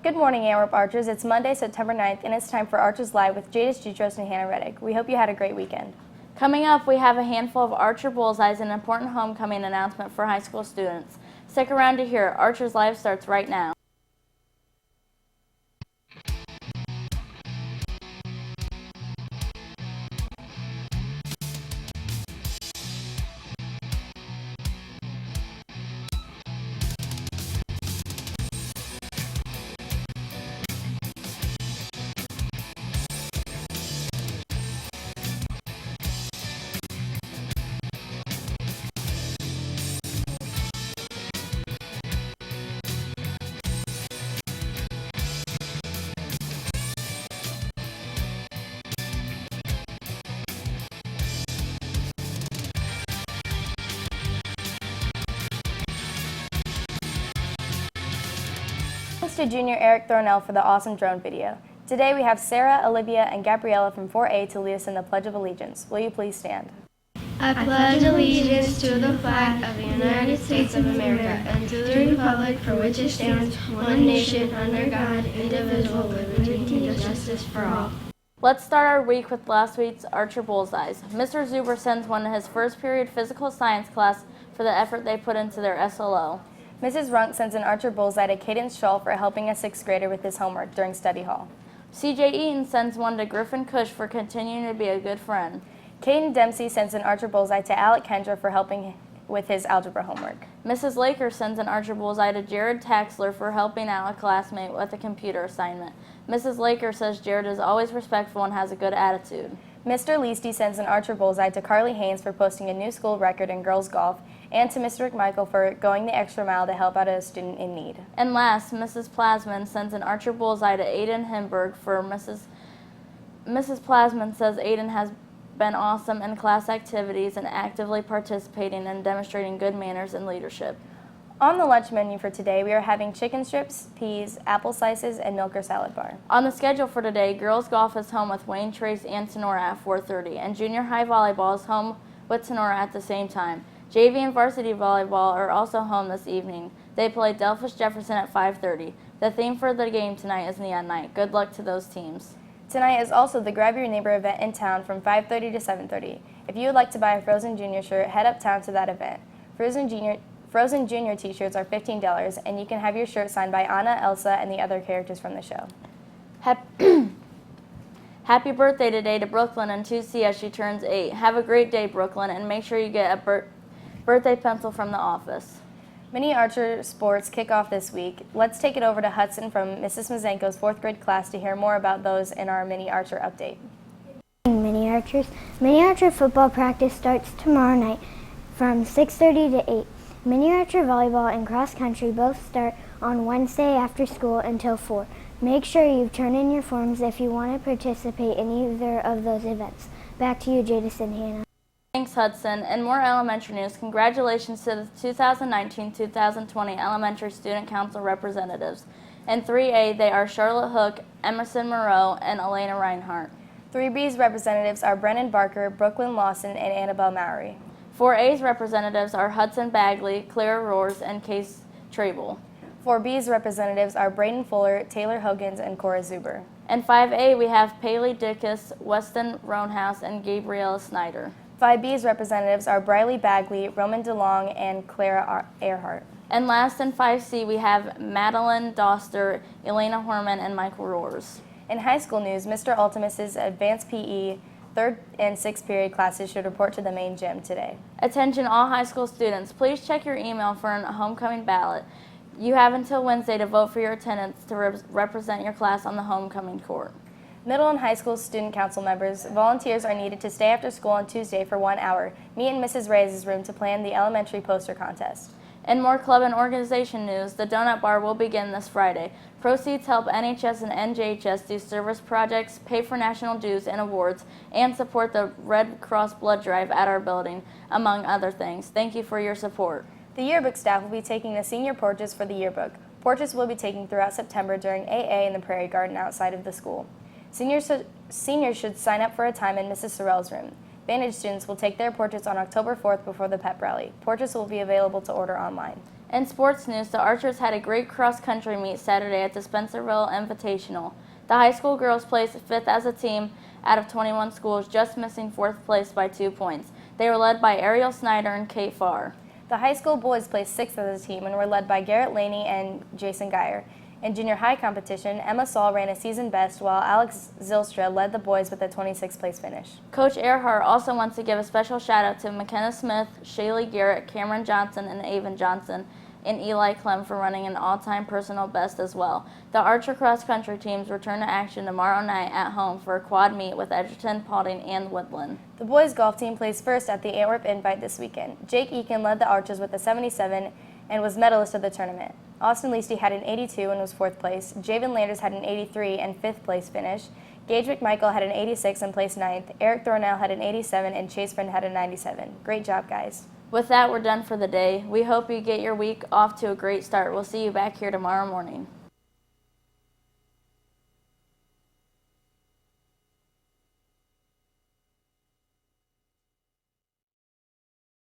Good morning, Antwerp Archers. It's Monday, September 9th, and it's time for Archers Live with Jaidis Getrost and Hannah Rettig. We hope you had a great weekend. Coming up, we have a handful of Archer Bullseyes and an important homecoming announcement for high school students. Stick around to hear. Archers Live starts right now. Thanks to junior Eric Thornell for the awesome drone video. Today we have Sarah, Olivia, and Gabriella from 4A to lead us in the Pledge of Allegiance. Will you please stand? I pledge allegiance to the flag of the United States of America and to the republic for which it stands, one nation, under God, indivisible, with liberty and justice for all. Let's start our week with last week's Archer Bullseyes. Mr. Zuber sends one to his first period physical science class for the effort they put into their SLO. Mrs. Runk sends an Archer Bullseye to Cadence Shull for helping a 6th grader with his homework during study hall. CJ Eaton sends one to Griffin Cush for continuing to be a good friend. Caden Dempsey sends an Archer Bullseye to Alec Kendra for helping with his algebra homework. Mrs. Laker sends an Archer Bullseye to Jared Taxler for helping out a classmate with a computer assignment. Mrs. Laker says Jared is always respectful and has a good attitude. Mr. Leasty sends an Archer Bullseye to Carly Haynes for posting a new school record in girls golf, and to Mr. McMichael for going the extra mile to help out a student in need. And last, Mrs. Plasman sends an Archer Bullseye to Aiden Himberg for Mrs. Plasman says Aiden has been awesome in class activities and actively participating and demonstrating good manners and leadership. On the lunch menu for today, we are having chicken strips, peas, apple slices, and milker salad bar. On the schedule for today, girls golf is home with Wayne Trace and Sonora at 4:30, and junior high volleyball is home with Sonora at the same time. JV and varsity volleyball are also home this evening. They play Delphus Jefferson at 5:30. The theme for the game tonight is Neon Night. Good luck to those teams. Tonight is also the Grab Your Neighbor event in town from 5:30 to 7:30. If you would like to buy a Frozen Junior shirt, head uptown to that event. Frozen Junior t-shirts are $15, and you can have your shirt signed by Anna, Elsa, and the other characters from the show. Happy birthday today to Brooklyn and 2C as she turns 8. Have a great day, Brooklyn, and make sure you get a birthday pencil from the office. Mini Archer sports kick off this week. Let's take it over to Hudson from Mrs. Mazenko's 4th grade class to hear more about those in our Mini Archer update. Mini Archers. Mini Archer football practice starts tomorrow night from 6:30 to 8. Mini Archer volleyball and cross country both start on Wednesday after school until 4. Make sure you turn in your forms if you want to participate in either of those events. Back to you, Jaidis and Hannah. Thanks, Hudson. And more elementary news. Congratulations to the 2019-2020 Elementary Student Council representatives. In 3A, they are Charlotte Hook, Emerson Moreau, and Elena Reinhardt. 3B's representatives are Brennan Barker, Brooklyn Lawson, and Annabelle Mowery. 4A's representatives are Hudson Bagley, Clara Roars, and Case Trable. 4B's representatives are Braden Fuller, Taylor Hogans, and Cora Zuber. In 5A, we have Paley Dickus, Weston Roanhouse, and Gabriella Snyder. 5B's representatives are Briley Bagley, Roman DeLong, and Clara Ehrhart. And last in 5C, we have Madeline Doster, Elena Horman, and Michael Roars. In high school news, Mr. Ultimus's advanced PE 3rd and 6th period classes should report to the main gym today. Attention all high school students, please check your email for a homecoming ballot. You have until Wednesday to vote for your attendance to represent your class on the homecoming court. Middle and high school student council members, volunteers are needed to stay after school on Tuesday for 1 hour. Meet in Mrs. Reyes' room to plan the elementary poster contest. In more club and organization news, the Donut Bar will begin this Friday. Proceeds help NHS and NJHS do service projects, pay for national dues and awards, and support the Red Cross Blood Drive at our building, among other things. Thank you for your support. The yearbook staff will be taking the senior portraits for the yearbook. Portraits will be taken throughout September during AA in the Prairie Garden outside of the school. Seniors should sign up for a time in Mrs. Sorrell's room. Vantage students will take their portraits on October 4th before the pep rally. Portraits will be available to order online. In sports news, the Archers had a great cross-country meet Saturday at the Spencerville Invitational. The high school girls placed 5th as a team out of 21 schools, just missing 4th place by 2 points. They were led by Ariel Snyder and Kate Farr. The high school boys placed 6th as a team and were led by Garrett Laney and Jason Geyer. In junior high competition, Emma Saul ran a season best while Alex Zylstra led the boys with a 26th place finish. Coach Ehrhart also wants to give a special shout out to McKenna Smith, Shaylee Garrett, Cameron Johnson, and Avon Johnson, and Eli Clem for running an all-time personal best as well. The Archer cross-country teams return to action tomorrow night at home for a quad meet with Edgerton, Paulding, and Woodland. The boys golf team placed first at the Antwerp Invite this weekend. Jake Eakin led the Archers with a 77 and was medalist of the tournament. Austin Leasty had an 82 and was 4th place. Jayvin Landers had an 83 and 5th place finish. Gaige McMichael had an 86 and placed 9th. Eric Thornell had an 87 and Chase Friend had a 97. Great job, guys. With that, we're done for the day. We hope you get your week off to a great start. We'll see you back here tomorrow morning.